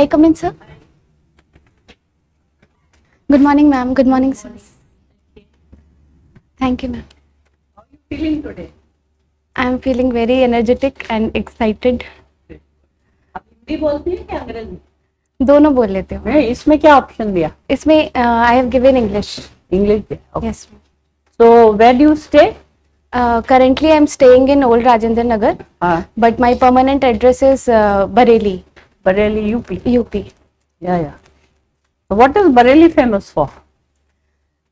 I come in, sir? Good morning, ma'am. Good morning, sir. Thank you, ma'am. How are you feeling today? I am feeling very energetic and excited. आप हिंदी बोलती हैं कि अंग्रेजी? दोनों बोल लेते हो. नहीं, इसमें क्या ऑप्शन दिया? इसमें I have given English. English दिया. Okay. Yes, ma'am. So where do you stay? Currently, I am staying in Old Rajendra Nagar, but my permanent address is Bareilly. Bareilly, UP. UP. Yeah. So what is Bareilly famous for?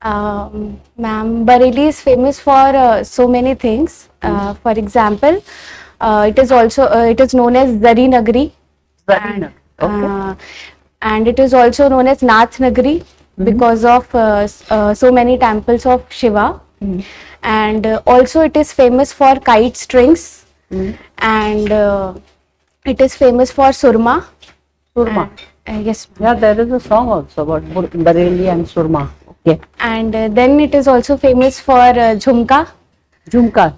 Ma'am, Bareilly is famous for so many things. For example, it is known as Zari Nagari. Zari Nagari. Okay. And it is also known as Nath Nagari because of so many temples of Shiva. And also it is famous for kite strings, and it is famous for surma. Surma. Yes. Yeah, there is a song also about Bareilly and surma. Okay. And then it is also famous for jhumka. Jhumka.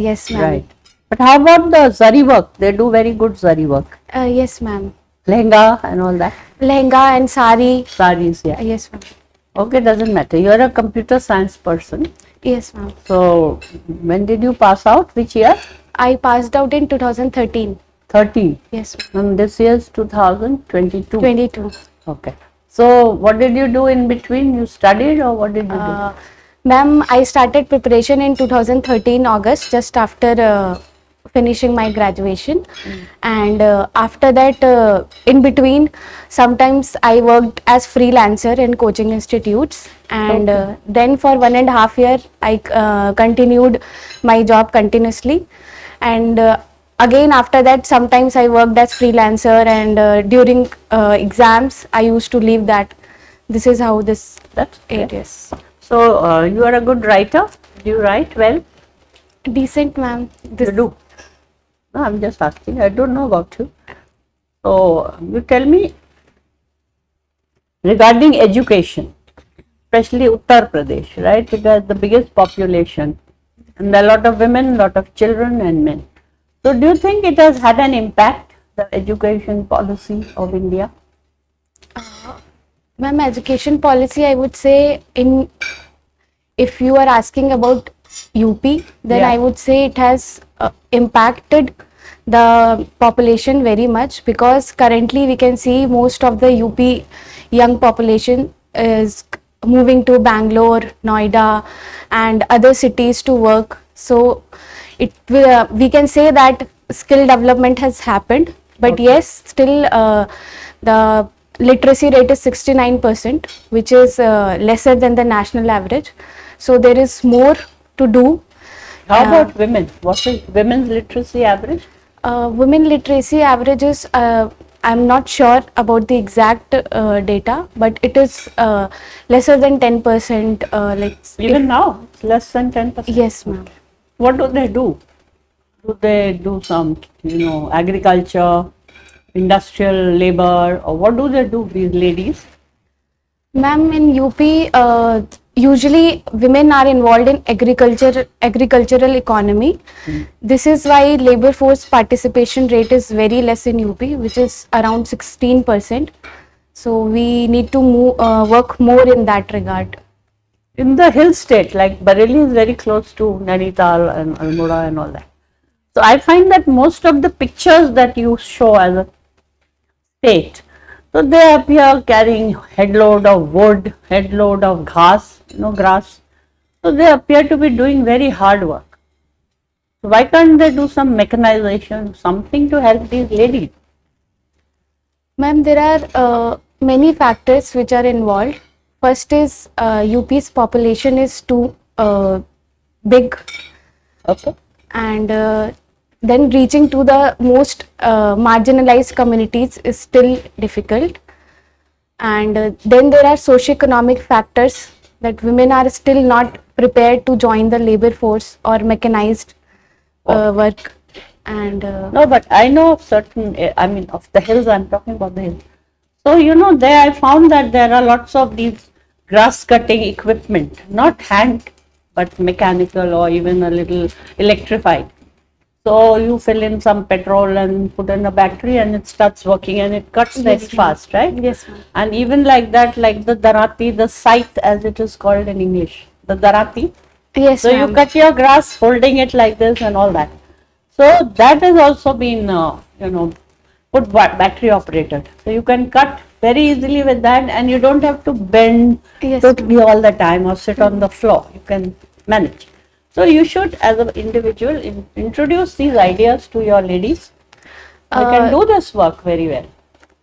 Yes, ma'am. Right. But how about the zari work? They do very good zari work. Yes, ma'am. Lehenga and all that. Lehenga and sari. Saris, yeah. Yes, ma'am. Okay, doesn't matter. You are a computer science person. Yes, ma'am. So, when did you pass out? Which year? I passed out in 2013. 13. Yes, ma'am. And this year is 2022. 22. Okay. So, what did you do in between? You studied or what did you do? Ma'am, I started preparation in 2013 August, just after finishing my graduation. And after that, in between, sometimes I worked as freelancer in coaching institutes. And then for 1.5 years, I continued my job continuously. And again, after that, sometimes I worked as freelancer, and during exams, I used to leave that. This is how this it is. So, you are a good writer? Do you write well? Decent, ma'am. You do? No, I'm just asking. I don't know about you. So, you tell me regarding education, especially Uttar Pradesh, right? It has the biggest population and a lot of women, lot of children and men. So, do you think it has had an impact, the education policy of India? Ma'am, education policy, I would say, if you are asking about UP, then I would say it has impacted the population very much, because currently we can see most of the UP young population is moving to Bangalore, Noida and other cities to work. So we can say that skill development has happened, but yes, still the literacy rate is 69%, which is lesser than the national average. So there is more to do. How about women? What is women's literacy average? Women literacy average is, I'm not sure about the exact data, but it is lesser than 10%. Even now, it's less than 10%? Yes, ma'am. What do they do? Do they do some, agriculture, industrial labor, or what do they do, these ladies? Ma'am, in UP, usually women are involved in agricultural economy. This is why labor force participation rate is very less in UP, which is around 16%. So we need to work more in that regard. In the hill state, like Bareilly is very close to Nainital and Almora and all that. So I find that most of the pictures that you show as a state, so they appear carrying headload of wood, headload of grass. So they appear to be doing very hard work. So why can't they do some mechanization, something to help these ladies? Ma'am, there are many factors which are involved. First is UP's population is too big. Okay. And then reaching to the most marginalized communities is still difficult. And then there are socio-economic factors, that women are still not prepared to join the labor force or mechanized work. And no, but I know of certain, of the hills, I'm talking about the hills. So, there I found that there are lots of these grass cutting equipment, not hand, but mechanical or even a little electrified. So you fill in some petrol and put in a battery and it starts working and it cuts very Yes, ma'am. fast, right? Yes, ma'am. And even like that, like the darati, the scythe as it is called in English, the darati. Yes, So you ma'am. cut your grass holding it like this and all that. So that has also been, put battery operated. So you can cut very easily with that and you don't have to bend Yes, totally all the time or sit on the floor. You can manage. So you should, as an individual, introduce these ideas to your ladies. They can do this work very well.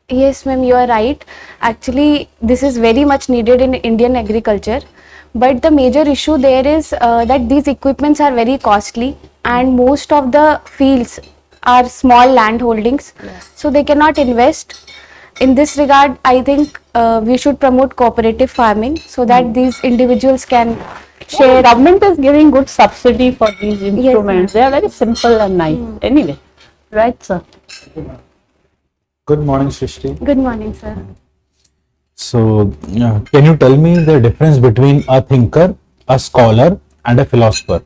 Yes, ma'am, you are right. Actually, this is very much needed in Indian agriculture. But the major issue there is that these equipments are very costly and most of the fields are small land holdings. So they cannot invest. In this regard, I think we should promote cooperative farming so that these individuals can Share. Government is giving good subsidy for these instruments. They are very simple and nice. Anyway, right, sir? Good morning, Srishti. Good morning, sir. So, can you tell me the difference between a thinker, a scholar, and a philosopher?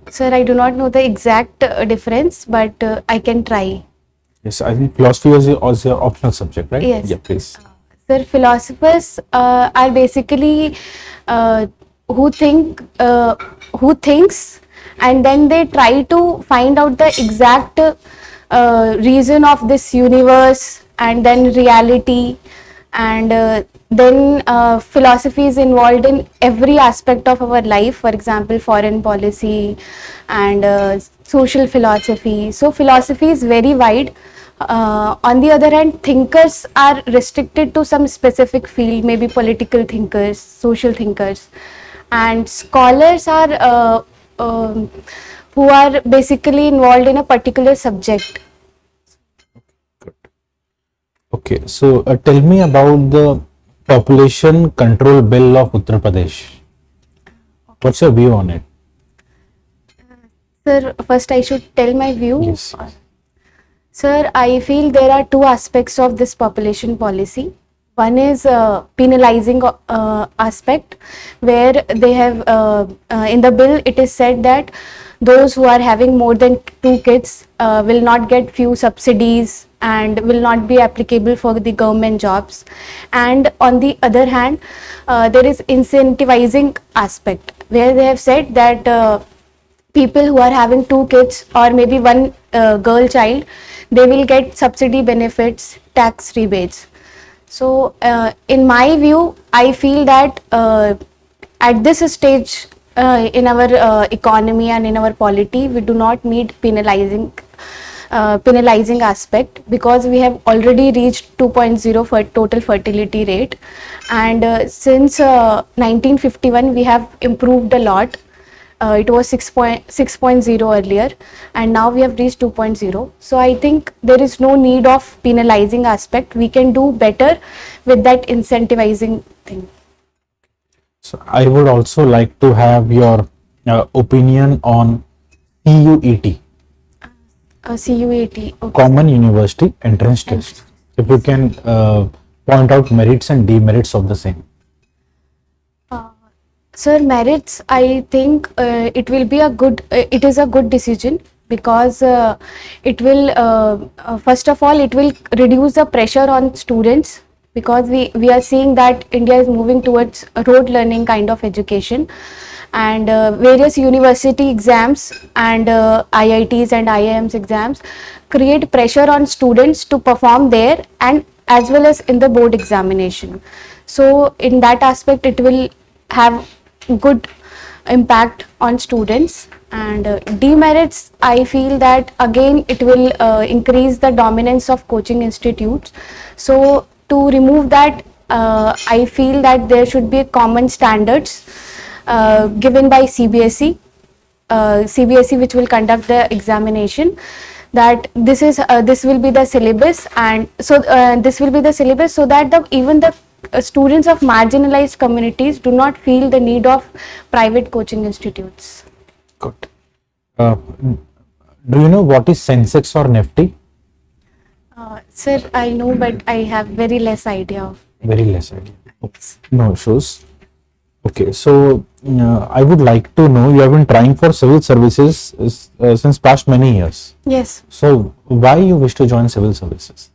Sir, I do not know the exact difference, but I can try. Yes, I think philosophy is also an optional subject, right? Yes. Yeah, please. Sir, philosophers are basically who thinks, and then they try to find out the exact reason of this universe and then reality, and then philosophy is involved in every aspect of our life. For example, foreign policy and social philosophy. So philosophy is very wide. On the other hand, thinkers are restricted to some specific field, maybe political thinkers, social thinkers, and scholars are who are basically involved in a particular subject. Okay, so tell me about the population control bill of Uttar Pradesh. What's your view on it? Sir, first I should tell my view. Yes. Sir, I feel there are two aspects of this population policy. One is penalizing aspect, where they have in the bill it is said that those who are having more than 2 kids will not get few subsidies and will not be applicable for the government jobs. And on the other hand, there is incentivizing aspect, where they have said that people who are having 2 kids or maybe one girl child, they will get subsidy benefits, tax rebates. So in my view, I feel that at this stage in our economy and in our polity, we do not need penalizing aspect, because we have already reached 2.0 for total fertility rate, and since 1951 we have improved a lot. It was 6.0 earlier, and now we have reached 2.0. So I think there is no need of penalizing aspect. We can do better with that incentivizing thing. So I would also like to have your opinion on CUET, CUET. Okay. Common University Entrance Test. If you can point out merits and demerits of the same. Sir, merits, I think it will be a good, it is a good decision, because it will, first of all, it will reduce the pressure on students, because we are seeing that India is moving towards a rote learning kind of education, and various university exams and IITs and IIMs exams create pressure on students to perform there and as well as in the board examination. So in that aspect, it will have good impact on students. And demerits, I feel that again it will increase the dominance of coaching institutes. So to remove that, I feel that there should be common standards given by CBSE, which will conduct the examination, that this will be the syllabus, and so this will be the syllabus, so that even the students of marginalized communities do not feel the need of private coaching institutes. Good. Do you know what is Sensex or Nifty? Sir, I know, but I have very less idea of it. Very less idea. Okay. No issues. Okay, so I would like to know, you have been trying for civil services since past many years. Yes. So why you wish to join civil services?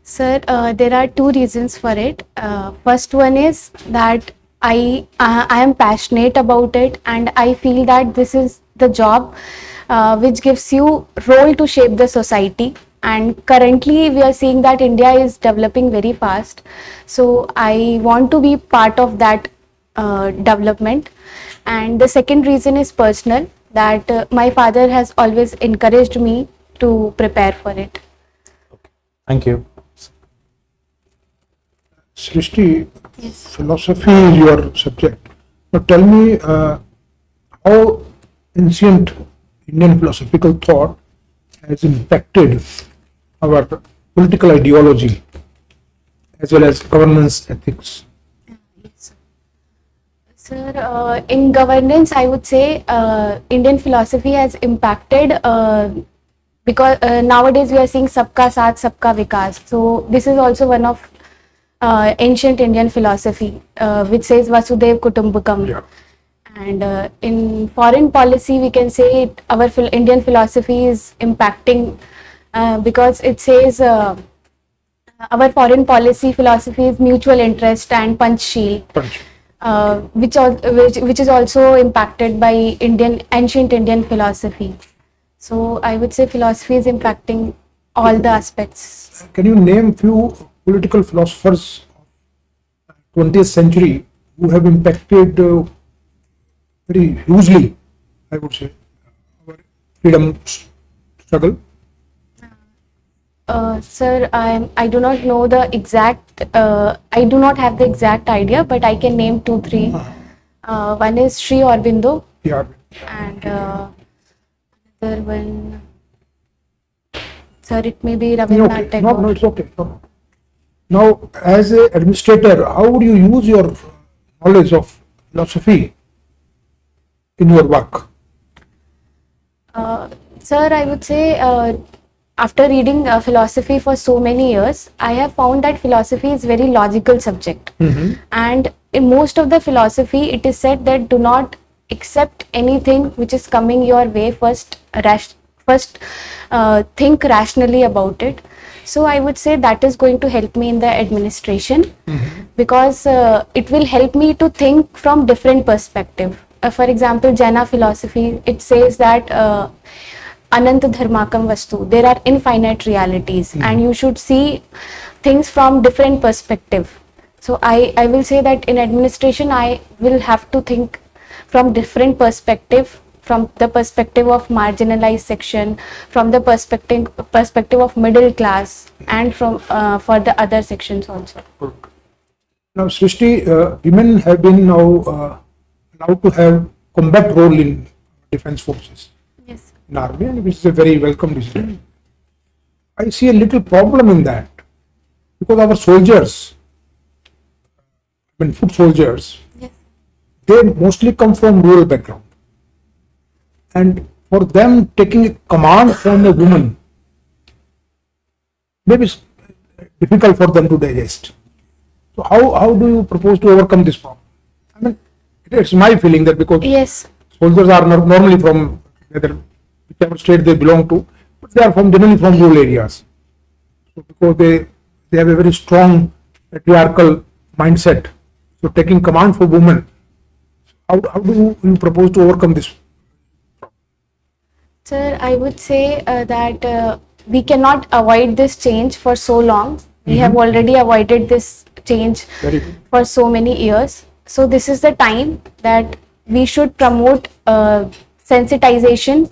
Sir, there are two reasons for it. First one is that I am passionate about it, and I feel that this is the job which gives you role to shape the society. And currently we are seeing that India is developing very fast. So I want to be part of that development. And the second reason is personal, that my father has always encouraged me to prepare for it. Thank you. Srishti, Yes. philosophy is your subject. Now tell me how ancient Indian philosophical thought has impacted our political ideology as well as governance ethics. Sir, in governance, I would say Indian philosophy has impacted because nowadays we are seeing Sabka Saath, Sabka Vikas. So this is also one of ancient Indian philosophy, which says Vasudev Kutumbakam. Yeah. And in foreign policy, we can say our Indian philosophy is impacting because it says our foreign policy philosophy is mutual interest and Panchsheel. Punch. Which is also impacted by ancient Indian philosophy. So I would say philosophy is impacting all the aspects. Can you name few political philosophers of 20th century who have impacted very hugely, I would say, our freedom struggle? Sir, I do not know the exact, I do not have the exact idea, but I can name 2, 3. One is Sri Aurobindo, Yeah. and another one, sir, it may be Rabindranath Okay. Tagore. No, it's okay. No. Now, as an administrator, how would you use your knowledge of philosophy in your work? Sir, I would say after reading philosophy for so many years, I have found that philosophy is very logical subject. And in most of the philosophy, it is said that do not accept anything which is coming your way. First think rationally about it. So I would say that is going to help me in the administration, because it will help me to think from different perspective. For example, Jaina philosophy, it says that Ananta Dharmakam Vastu, there are infinite realities, and you should see things from different perspective. So I will say that in administration, I will have to think from different perspective, from the perspective of marginalized section, from the perspective of middle class, and from for the other sections also. Now, Srishti, women have been now allowed to have combat role in defense forces. Yes. In army, and which is a very welcome decision. I see a little problem in that, because our soldiers, foot soldiers, Yes. they mostly come from rural background, and for them taking a command from a woman maybe it's difficult for them to digest. So how do you propose to overcome this problem? I mean, it's my feeling that because Yes. soldiers are normally from whichever state they belong to, but they are generally from rural areas. So because they have a very strong patriarchal mindset. So taking command for women, how do you propose to overcome this? Sir, I would say that we cannot avoid this change for so long. We have already avoided this change Very good. for so many years. So this is the time that we should promote sensitization,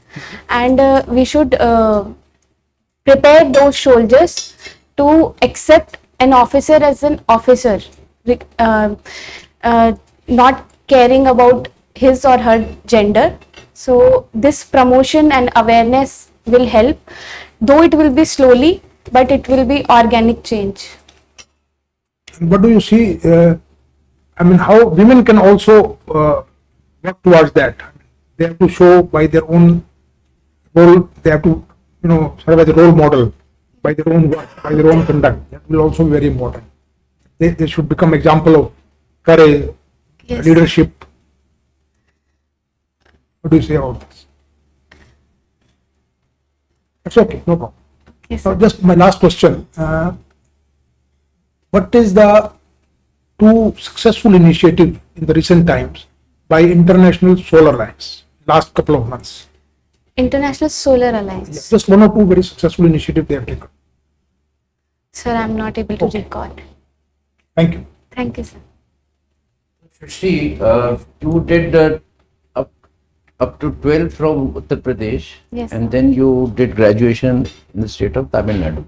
and we should prepare those soldiers to accept an officer as an officer, not caring about his or her gender. So this promotion and awareness will help, though it will be slowly, but it will be organic change. And what do you see? How women can also work towards that? They have to show by their own role. They have to, serve as a role model by their own work, by their own conduct. That will also be very important. They should become example of courage, Yes. leadership. What do you say about this? That's okay, no problem. Yes, Now, sir. just my last question. What is the two successful initiative in the recent times by International Solar Alliance, last couple of months? International Solar Alliance. Just one or two very successful initiatives they have taken. Sir, I'm not able to recall. Thank you. Thank you, sir. Srishti, you did up to 12 from Uttar Pradesh, Yes. and then you did graduation in the state of Tamil Nadu.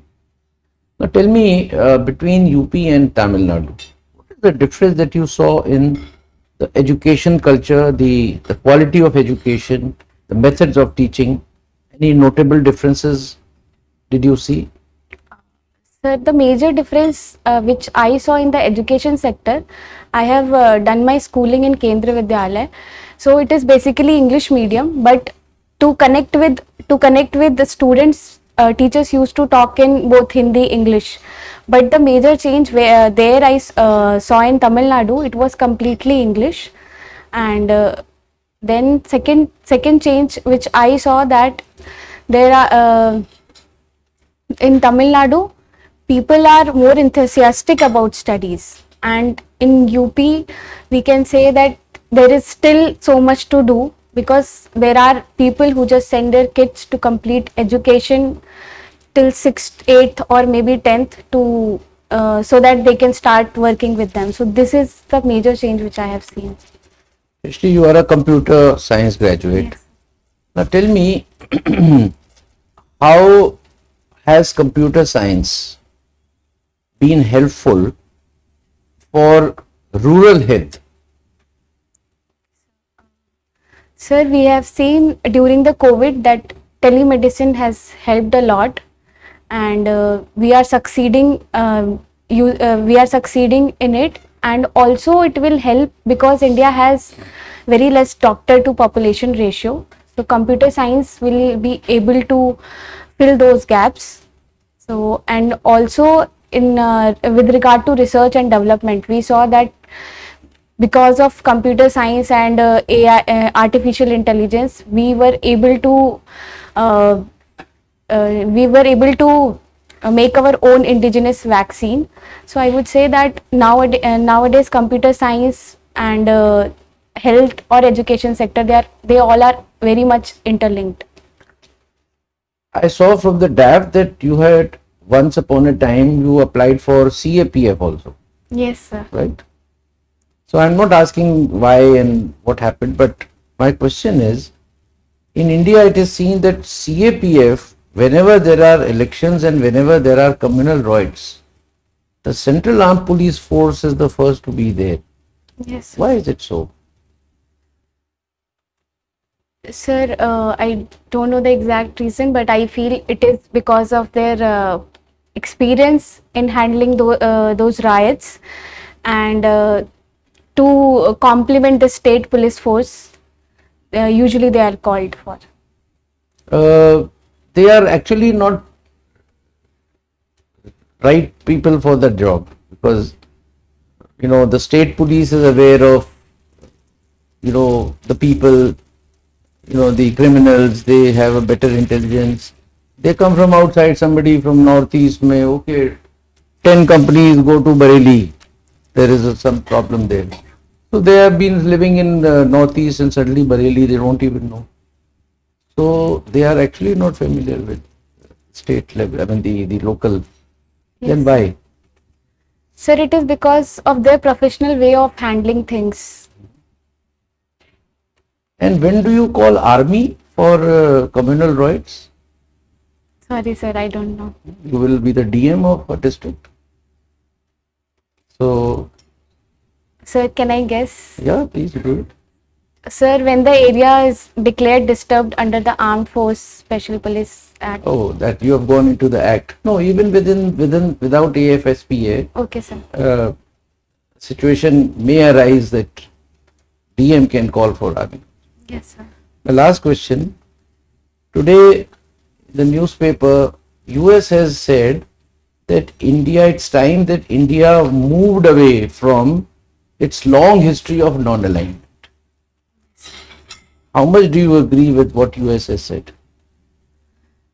Now tell me, between UP and Tamil Nadu, what is the difference that you saw in the education culture, the quality of education, the methods of teaching? Any notable differences did you see? Sir, the major difference which I saw in the education sector, I have done my schooling in Kendra Vidyalaya. So it is basically English medium, but to connect with the students, teachers used to talk in both Hindi, English. But the major change where there I saw in Tamil Nadu, it was completely English. And then second change which I saw, that there are in Tamil Nadu, people are more enthusiastic about studies, and in UP we can say that there is still so much to do, because there are people who just send their kids to complete education till 6th, 8th or maybe 10th to so that they can start working with them. So this is the major change which I have seen. Srishti, you are a computer science graduate. Yes. Now tell me, how has computer science been helpful for rural health? Sir, we have seen during the COVID that telemedicine has helped a lot, and we are succeeding. We are succeeding in it, and also it will help because India has very less doctor to population ratio. So computer science will be able to fill those gaps. So, and also in with regard to research and development, we saw that because of computer science and AI, artificial intelligence, we were able to make our own indigenous vaccine. So I would say that nowadays computer science and health or education sector, they all are very much interlinked. I saw from the DAF that you had once upon a time you applied for CAPF also, Yes, sir. right? So I'm not asking why and what happened, but my question is, in India it is seen that CAPF, whenever there are elections and whenever there are communal riots, the Central Armed Police Force is the first to be there. Yes, sir. Why is it so? Sir, I don't know the exact reason, but I feel it is because of their experience in handling those riots, and to complement the state police force, usually they are called for. They are actually not right people for the job, because the state police is aware of the people, the criminals. They have a better intelligence. They come from outside. Somebody from northeast may, okay, 10 companies go to Bareilly, there is some problem there. So they have been living in the northeast, and suddenly Bareilly they don't even know. So they are actually not familiar with state level, I mean the local. Then Yes. why? Sir, it is because of their professional way of handling things. And when do you call army for communal riots? Sorry, sir, I don't know. You will be the DM of a district. So Sir, can I guess? yeah, please do it. Sir, when the area is declared disturbed under the Armed Force Special Police Act. Oh, that you have gone into the act. No, even without AFSPA, Okay, sir. situation may arise that DM can call for army. Yes, sir. The last question. Today, the newspaper, US has said that it's time that India moved away from its long history of non-alignment. How much do you agree with what US has said?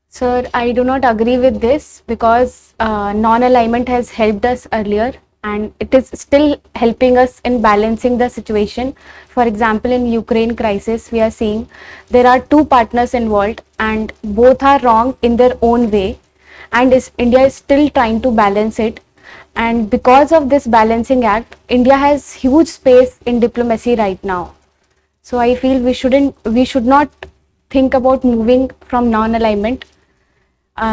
Sir, I do not agree with this because non-alignment has helped us earlier and it is still helping us in balancing the situation. For example, in Ukraine crisis, we are seeing there are two partners involved and both are wrong in their own way, and India is still trying to balance it. And because of this balancing act, India has huge space in diplomacy right now. So I feel we should not think about moving from non-alignment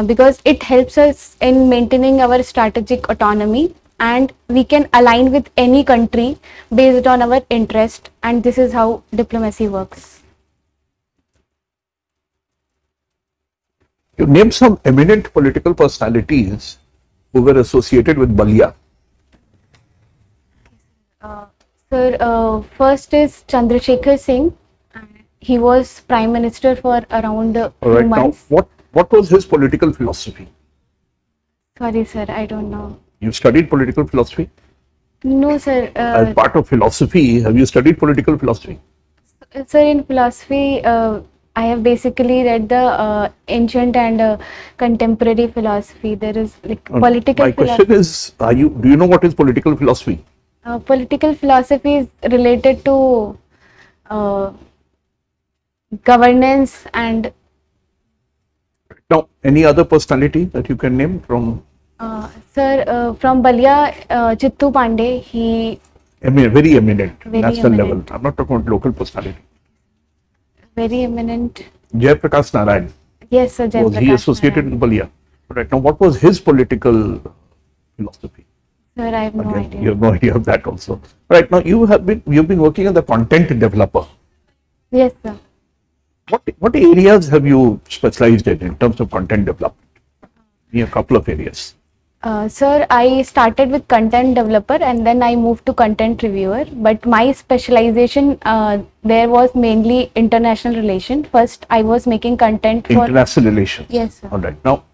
because it helps us in maintaining our strategic autonomy, and we can align with any country based on our interest, and this is how diplomacy works. You named some eminent political personalities who were associated with Balia. Sir, first is Chandrasekhar Singh. He was Prime Minister for around All right, now months. what was his political philosophy? Sorry, sir, I don't know. You studied political philosophy? No, sir. As part of philosophy, have you studied political philosophy? Sir, in philosophy, I have basically read the ancient and contemporary philosophy. There is like political My question is, do you know what is political philosophy? Political philosophy is related to governance and Now, any other personality that you can name from? sir, from Balia, Chittu Pandey, he Very eminent, Very national level. eminent. I'm not talking about local personality. very eminent. Jai Prakash Narayan, Yes, sir. Jai was he Prakash associated Narayan. with Balia? Right now, what was his political philosophy? Sir, I have no Again, idea. you have no idea of that also. Right now, you've been working as a content developer. Yes, sir. What areas have you specialized in terms of content development? A couple of areas. Sir, I started with content developer and then I moved to content reviewer. But my specialization there was mainly international relation. First, I was making content for. International relations. Yes, sir. All right. Now,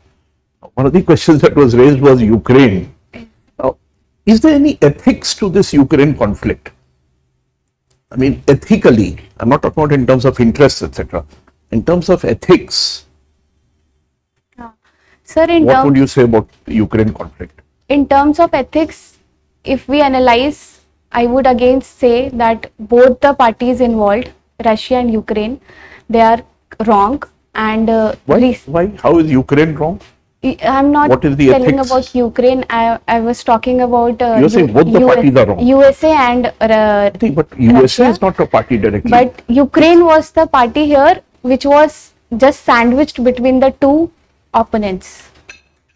one of the questions that was raised was Ukraine. Now, is there any ethics to this Ukraine conflict? I mean, ethically, I'm not talking about in terms of interests, etc. In terms of ethics, Sir, what would you say about the Ukraine conflict? in terms of ethics, if we analyze, I would again say that both the parties involved, Russia and Ukraine, they are wrong. And Why? How is Ukraine wrong? I'm not What is the telling ethics? about Ukraine. I was talking about You're saying both the parties are wrong. USA and I think, but USA Russia? is not a party directly. but Ukraine was the party here which was just sandwiched between the two opponents.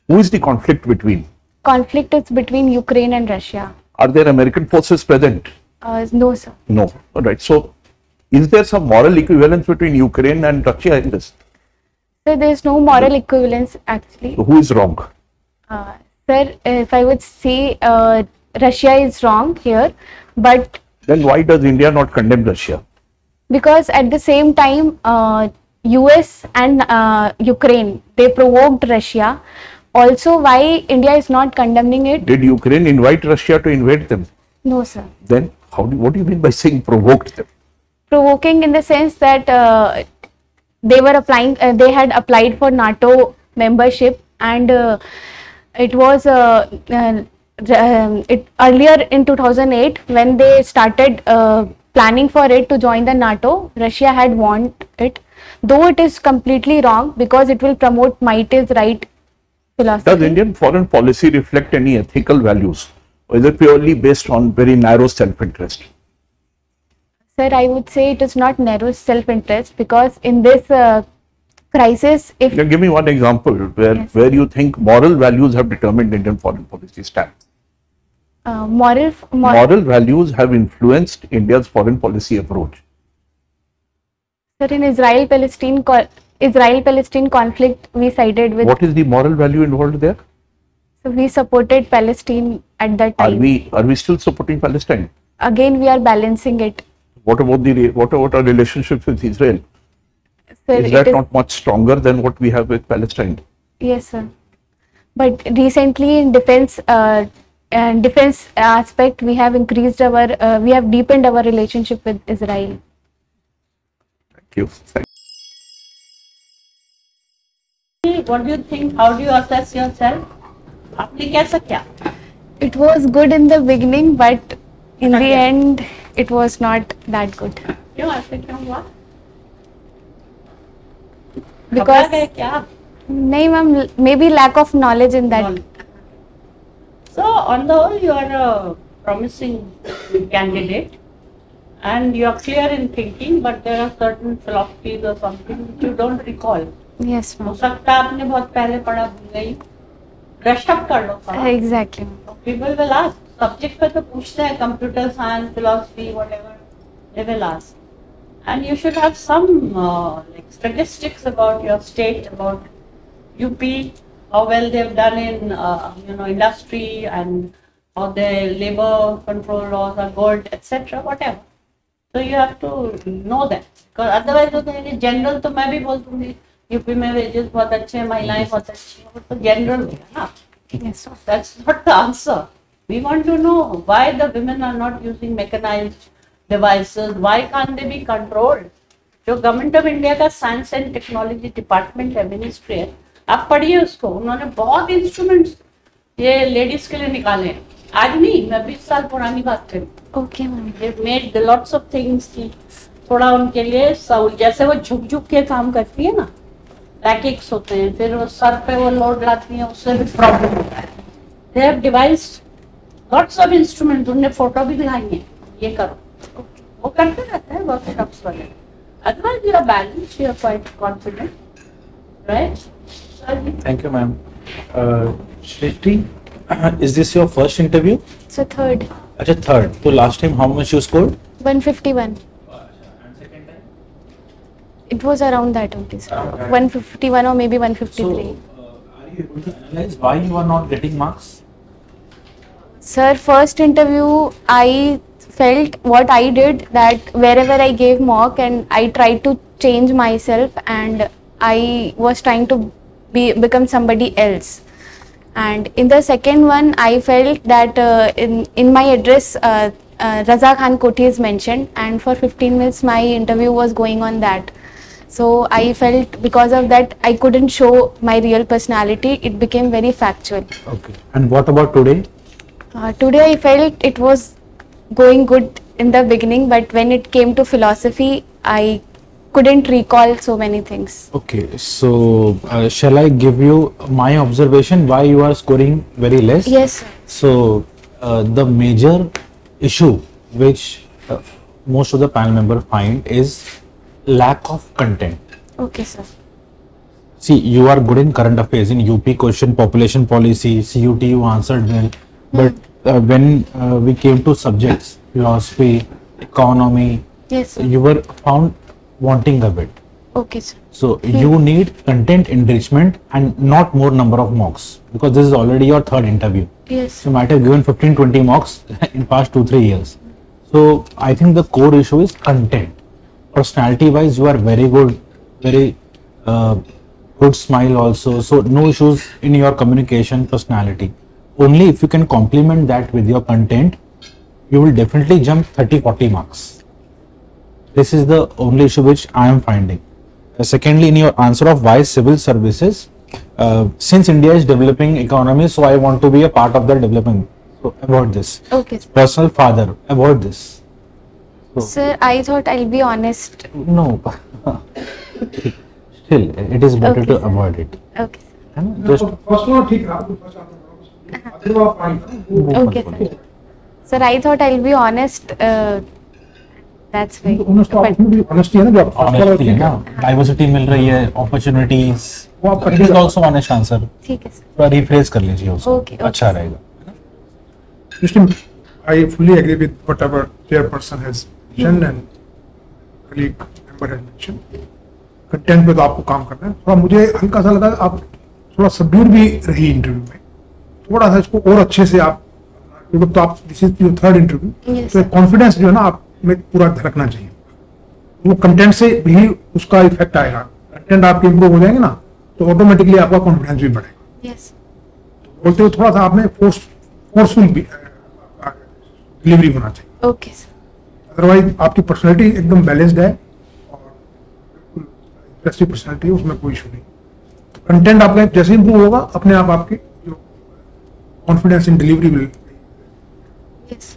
Who is the conflict between? Conflict is between Ukraine and Russia. Are there American forces present? No, sir. No. All right. So, is there some moral equivalence between Ukraine and Russia in this? So there is no moral equivalence actually. So who is wrong? Sir, if I would say Russia is wrong here, but Then why does India not condemn Russia? because at the same time US and Ukraine, they provoked Russia. Also, why India is not condemning it? Did Ukraine invite Russia to invade them? No, sir. Then what do you mean by saying provoked them? Provoking in the sense that they were applying, they had applied for NATO membership, and it was earlier in 2008 when they started planning for it to join the NATO. Russia had warned it, though it is completely wrong because it will promote might is right philosophy. Does Indian foreign policy reflect any ethical values, or is it purely based on very narrow self-interest? Sir, I would say it is not narrow self-interest because in this crisis, if Now, give me one example where you think moral values have determined Indian foreign policy stance. Moral values have influenced India's foreign policy approach. sir, in Israel-Palestine conflict, we sided with. What is the moral value involved there? So we supported Palestine at that Are time. we still supporting Palestine? Again, we are balancing it. What about our relationships with Israel? Sir, Is that not much stronger than what we have with Palestine? Yes, sir. But recently in defense, defense aspect, we have increased our, we have deepened our relationship with Israel. Thank you. What do you think? How do you assess yourself? आपने कैसा क्या? It was good in the beginning, but in the end, it was not that good. क्यों ऐसे क्यों हुआ? Because घबरा गए क्या? नहीं ma'am, maybe lack of knowledge in that. So on the whole, you are a promising candidate, and you are clear in thinking, but there are certain philosophies or something which you don't recall. Yes हो ma'am. सकता है आपने बहुत पहले पढ़ा भूल गई. Brush up कर लो थोड़ा. Exactly. People will ask. Subject पे तो पूछते हैं, computer science, philosophy, whatever. They will ask. And you should have some like statistics about your state, about UP, how well they've done in industry, and how their labor control laws are good, etc. Whatever. So you have to know that, because otherwise तो कहेंगे general, तो मैं भी बोल दूंगी UP में wages बहुत अच्छे हैं, महिलाएं बहुत अच्छी हैं, तो general है ना. Yes sir. That's not the answer. We want to know why the women are not using mechanized devices. Why can't they be controlled? जो गवर्नमेंट ऑफ इंडिया का साइंस एंड टेक्नोलॉजी डिपार्टमेंट है, ministry है, आप पढ़िए उसको. उन्होंने बहुत instruments ये लेडीज के लिए निकाले हैं. आज नहीं, मैं 20 साल पुरानी बात करूँ. Okay ma'am. They made lots of things की थोड़ा उनके लिए सहूल, जैसे वो झुक झुक के काम करती है ना, पैकेट्स होते हैं, फिर वो सर पे वो लोड लाती हैं, उससे भी प्रॉब्लम होता है. They have devised lots of instruments. उनने फोटो भी दिखाई है, ये करो, वो करते रहते हैं वर्कशॉप्स वगैरह. Otherwise, you are balanced, you are quite confident, right? Thank you, ma'am. Shrishti, is this your first interview? So third, अच्छा, third. So last time how much you scored? 151. It was around that only, sir. 151 or maybe 153. Are you able to analyze why you are not getting marks? Sir, first interview, I felt what I did, that wherever I gave mock and I tried to change myself, and I was trying to become somebody else. And in the second one, I felt that in my address, Raza Khan Koti is mentioned, and for 15 minutes my interview was going on that. So I felt because of that I couldn't show my real personality. It became very factual. Okay. And what about today? Today I felt it was going good in the beginning, but when it came to philosophy, I couldn't recall so many things. Okay. So shall I give you my observation why you are scoring very less? Yes, sir. So the major issue which most of the panel members find is lack of content. Okay, sir. See, you are good in current affairs, in UP question, population policy, CUT, you answered well. But when we came to subjects, philosophy, economy, Yes, sir. you were found wanting a bit. Okay, sir. So you need content enrichment and not more number of mocks, because this is already your third interview. Yes, So sir. you might have given 15-20 mocks in past 2-3 years. So I think the core issue is content. Personality wise, you are very good, very good smile also. So no issues in your communication personality. Only if you can complement that with your content, you will definitely jump 30-40 marks. This is the only issue which I am finding. Secondly, in your answer of why civil services, since India is developing economy, so I want to be a part of the development. So avoid this. Okay, sir. Personal father, avoid this. Sir, I thought I'll be honest. No. Still, it is better Okay, to sir. avoid it. Okay, sir. And just first one ठीक है, आपको first आपको फिर वो आप पाएंगे वो Okay, sir. Sir, I thought I'll be honest. That's why. honest But भी honesty है ना, जो आप honesty है ना, diversity मिल रही है, opportunities. वो आप It is also honest answer. ठीक है sir. थोड़ा rephrase कर लीजिए उसको. Okay, okay. अच्छा रहेगा. Christian, I fully agree with whatever chairperson has mentioned and colleague member has mentioned. Content पे तो आपको काम करना है. थोड़ा मुझे हल्का सा लगा आप थोड़ा सबड्यूड भी रही इंटरव्यू में, थोड़ा सा इसको और अच्छे से आप, क्योंकि तो आप this is your third interview, Yes, तो कॉन्फिडेंस जो है ना आप में पूरा झलकना चाहिए. वो कंटेंट से भी उसका इफेक्ट आएगा. कंटेंट आपके इम्प्रूव हो जाएंगे ना, तो ऑटोमेटिकली आपका कॉन्फिडेंस भी बढ़ेगा. Yes. बोलते हुए थोड़ा सा आपने फोर्सफुल डिलीवरी होना चाहिए, Okay, sir. अदरवाइज आपकी पर्सनैलिटी एकदम बैलेंस्ड है और बिल्कुल इंप्रेसिव पर्सनैलिटी है, उसमें कोई इशू नहीं। कंटेंट आपका जैसे इंप्रूव होगा अपने आप आपकी जो confidence in delivery will. Yes.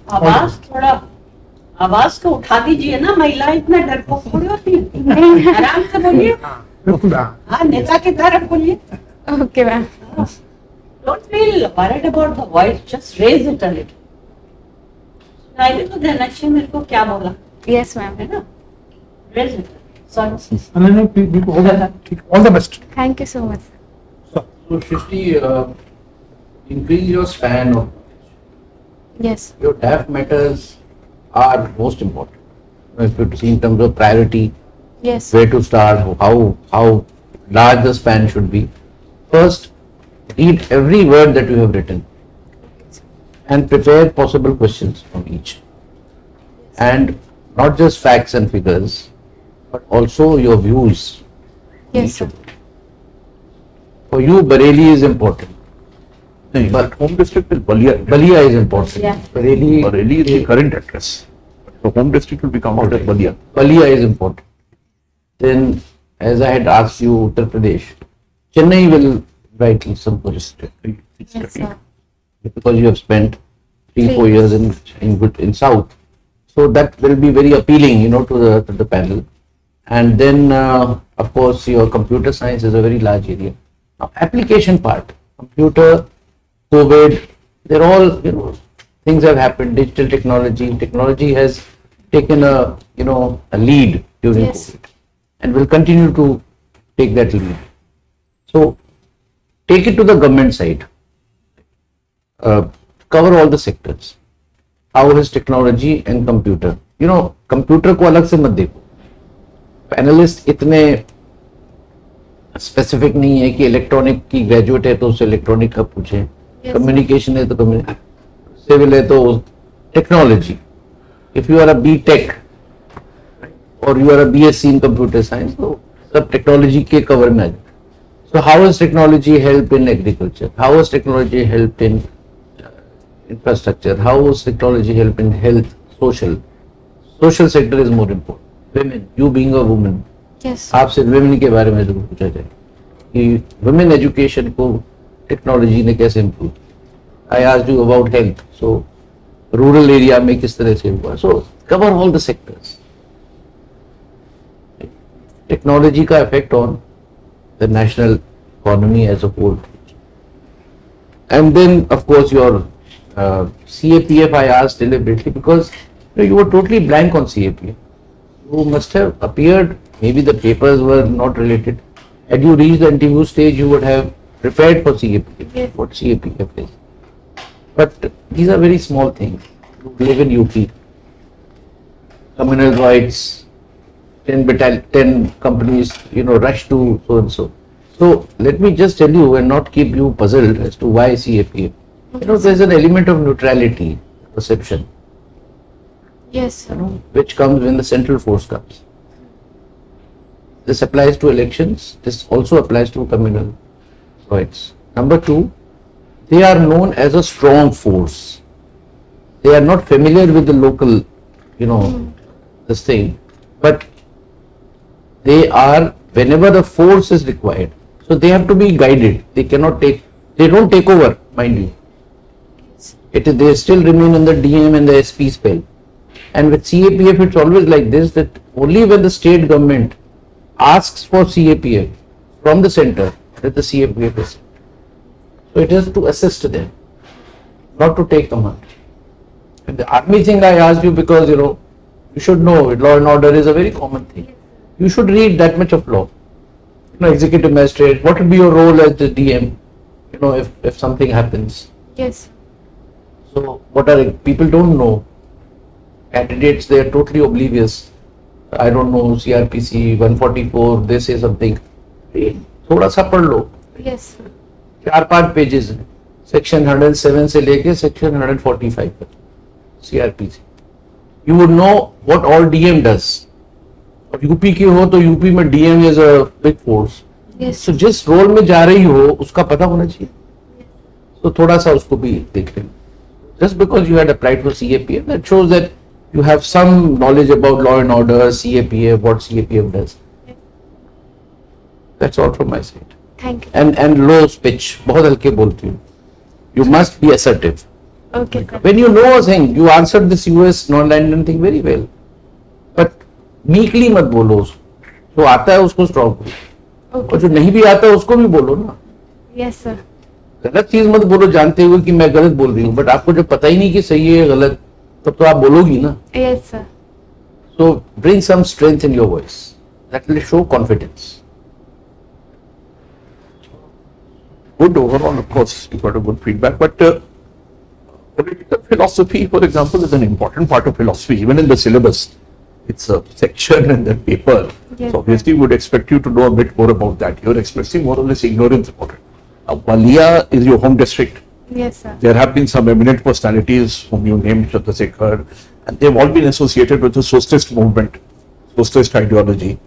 आवाज को उठा दीजिए ना, महिला इतना डरपोक थोड़ी होती है। आराम से बोलिए। बिल्कुल हाँ, हाँ, नेता की तरह बोलिए। Okay, ma'am. Don't feel worried about the voice, just raise it a little. सुनाई तो देना चाहिए मेरे को क्या बोला, Yes, ma'am. है ना? Raise it. Sorry. नहीं बिल्कुल होगा, ठीक, all the best. Thank you so much. So Shrishti, increase your span of Yes. your DAF matters are most important. If you see in terms of priority, Yes. where to start, how large the span should be. First, read every word that you have written and prepare possible questions from each. And not just facts and figures, but also your views. on Yes, each sir. of them. For you, Bareilly is important. But home district is Balia. Balia is important. Yeah. Bareilly is the current address. So home district will become out as Balia. Balia is important. Then, as I had asked you, Uttar Pradesh, Chennai will write you some questions Yes, sir. because you have spent 3-4 Three. years in South. So that will be very appealing, to the panel. And then, of course, your computer science is a very large area. Now, application part, computer, COVID, they're all, things have happened. Digital technology has taken a lead during Yes. COVID, and will continue to take that lead. So, take it to the government side. Cover all the sectors. How is technology and computer? Computer को अलग से मत देखो. Panelists इतने specific नहीं है कि electronic की ग्रेजुएट है तो उससे इलेक्ट्रॉनिक का पूछे, कम्युनिकेशन है तो सिविल है तो technology. If you are a BTech और you are a BSc in computer science तो सब टेक्नोलॉजी के कवर में आ जाए. So how has technology helped in agriculture? How has technology helped in infrastructure? How has technology helped in health, social? Social sector is more important. Women, you being a woman, Yes. आपसे women के बारे में जरूर पूछा जाए कि women education को technology ने कैसे improve? I asked you about health, so rural area में किस तरह से हुआ? So cover all the sectors. Technology का effect on the national economy as a whole. And then, of course, your CAPF I asked deliberately because you were totally blank on CAPF. You must have appeared, maybe the papers were not related. Had you reached the interview stage, you would have prepared for CAPF, Yes. what CAPF is. But these are very small things. You live in UP, communal rights, 10 companies, rush to so and so. So let me just tell you and not keep you puzzled as to why CAPF. There's an element of neutrality, perception, Yes, sir. which comes when the central force comes. This applies to elections. This also applies to communal rights. Number two, they are known as a strong force. They are not familiar with the local, this thing, but they are, whenever the force is required, so they have to be guided. They don't take over, mind you. They still remain in the DM and the SP spell. And with CAPF, it's always like this, that only when the state government asks for CAPF from the center, that the CAPF is. So it is to assist them, not to take command. And the army thing I asked you because, you should know law and order is a very common thing. You should read that much of law. Executive magistrate, what would be your role as the DM, if something happens. Yes. So people don't know. Candidates, they are totally oblivious. I don't know, CRPC 144, they say something. थोड़ा सा पढ़ लो. Yes, sir. 4-5 pages हैं. Section 107 से लेके section 145 तक CRPC. You would know what all DM does. और UP के हो तो यूपी में DM is a big force. Yes. So जिस रोल में जा रही हो उसका पता होना चाहिए. तो थोड़ा सा उसको भी देख लें. Just because you had applied for CAPF, that shows that you have some knowledge about law and order, CAPF, what CAPF does. That's all from my side. Thank you. And low pitch, बहुत हल्के बोलती हूँ. You must be assertive. Okay, sir. When you know a thing, you answered this US non-London thing very well. But meekly मत बोलो उसको. जो आता है उसको strong बोलो. Okay. और जो नहीं भी आता है उसको भी बोलो ना. Yes, sir. गलत चीज मत बोलो जानते हुए कि मैं गलत बोल रही हूँ, बट आपको जब पता ही नहीं कि सही है गलत, तब तो आप बोलोगी ना. Yes, sir. So bring some strength in your voice. That will show confidence. Good overall, of course, you got a good feedback, but political philosophy, for example, is an important part of philosophy, even in the syllabus. It's a section in the paper. Yes, So obviously we would expect you to know a bit more about that. You're expressing more or less ignorance about it. Walia is your home district. Yes, sir. There have been some eminent personalities whom you named, Chandrasekhar, and they've all been associated with the socialist movement, socialist ideology.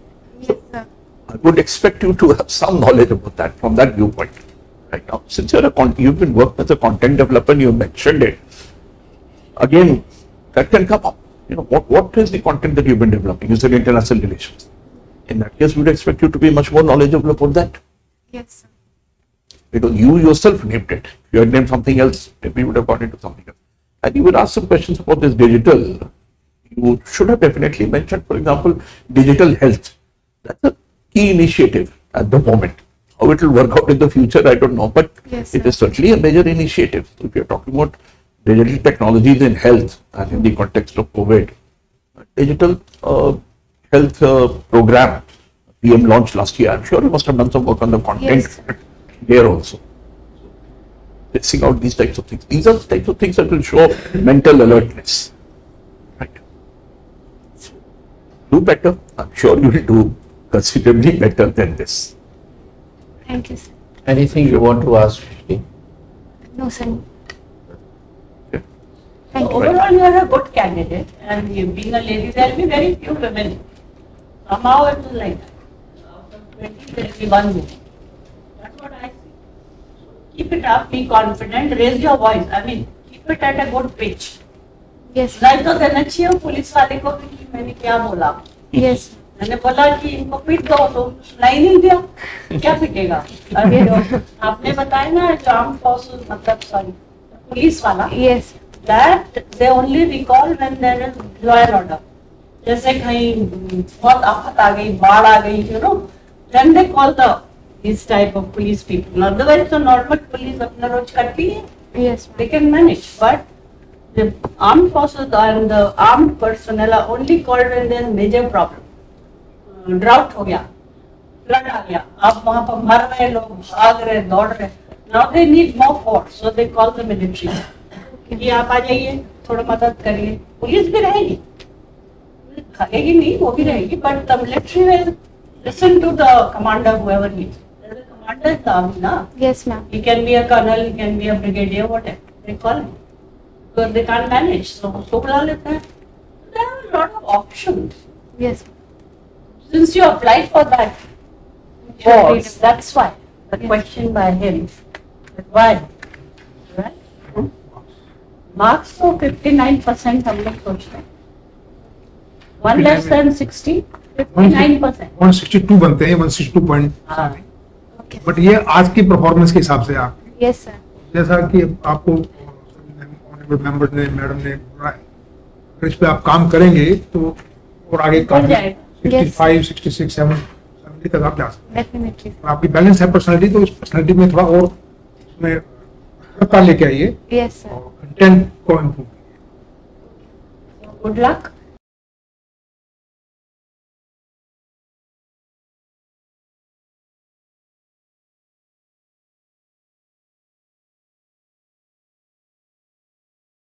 Yes, sir. I would expect you to have some knowledge about that from that viewpoint. Right now, since you've been working as a content developer, and you mentioned it. Again, that can come up. You know, what is the content that you've been developing? Is it international relations? In that case, we would expect you to be much more knowledgeable about that. Yes, sir. Because you yourself named it. If you had named something else, maybe you would have gone into something else. And you would ask some questions about this digital. You should have definitely mentioned, for example, digital health. That's a key initiative at the moment. How it will work out in the future, I don't know, but Yes, it sir. is certainly a major initiative. So if you're talking about digital technologies in health and in the context of COVID, digital health program PM launched last year. I'm sure you must have done some work on the content Yes. there also. Testing out these types of things. These are the types of things that will show mental alertness. Right. Do better. I'm sure you will do considerably better than this. Thank you, sir. Anything you want to ask? Shri? No, sir. Okay. Thank you. Overall, you are a good candidate, and you being a lady, there will be very few women. Somehow it is like that. Out of 20, there will be one woman. That's what I see. Keep it up, be confident, raise your voice. I mean, keep it at a good pitch. Yes, sir. नहीं तो देना चाहिए police वाले को भी कि मैंने क्या बोला. Yes. मैंने बोला कि इनको पीट दो तो सुनाई नहीं दिया. क्या पीटेगा? अरे आपने बताया ना आर्म्ड फोर्सेस मतलब सॉरी पुलिस वाला. Yes. That they only recall when there is law and order. जैसे कहीं बहुत आफत आ गई, बाढ़ आ गई, you know, then they call this type of police people. Otherwise, the normal police अपना रोज करती है. Yes, They can manage, but the armed forces and the armed personnel are only called when there is major problem. Drought हो गया, flood आ गया, अब वहाँ पर मर रहे लोग, भाग रहे, दौड़ रहे. Now they need more force, so they call the military. कि आप आ जाइए, थोड़ा मदद करिए. पुलिस भी रहेगी, भागेगी नहीं, वो भी रहेगी, but the military will listen to the commander, whoever he is. The commander is the army, na? Yes, ma'am. He can be a colonel, he can be a brigadier, whatever they call him. Because they can't manage, so उसको बुला लेते हैं. There are a lot of options. Yes. Since you applied for that course, that's why the question by him. Why? Right? Marks तो 59% हम लोग सोचते हैं. One less than 60, 59%. 162 बनते हैं, 162 पॉइंट. Okay. बट ये आज की परफॉर्मेंस के हिसाब से आप Yes, sir. जैसा कि आपको ऑनरेबल मेंबर ने मैडम ने बोला, अगर इस पे आप काम करेंगे तो और आगे काम हो जाएगा. 65, 66, 70 तक आप जा सकते Definitely. हैं. आपकी बैलेंस है पर्सनालिटी, तो उस पर्सनालिटी में थोड़ा और उसमें हल्का लेके आइए Yes, sir. और कंटेंट को इम्प्रूव. Good luck.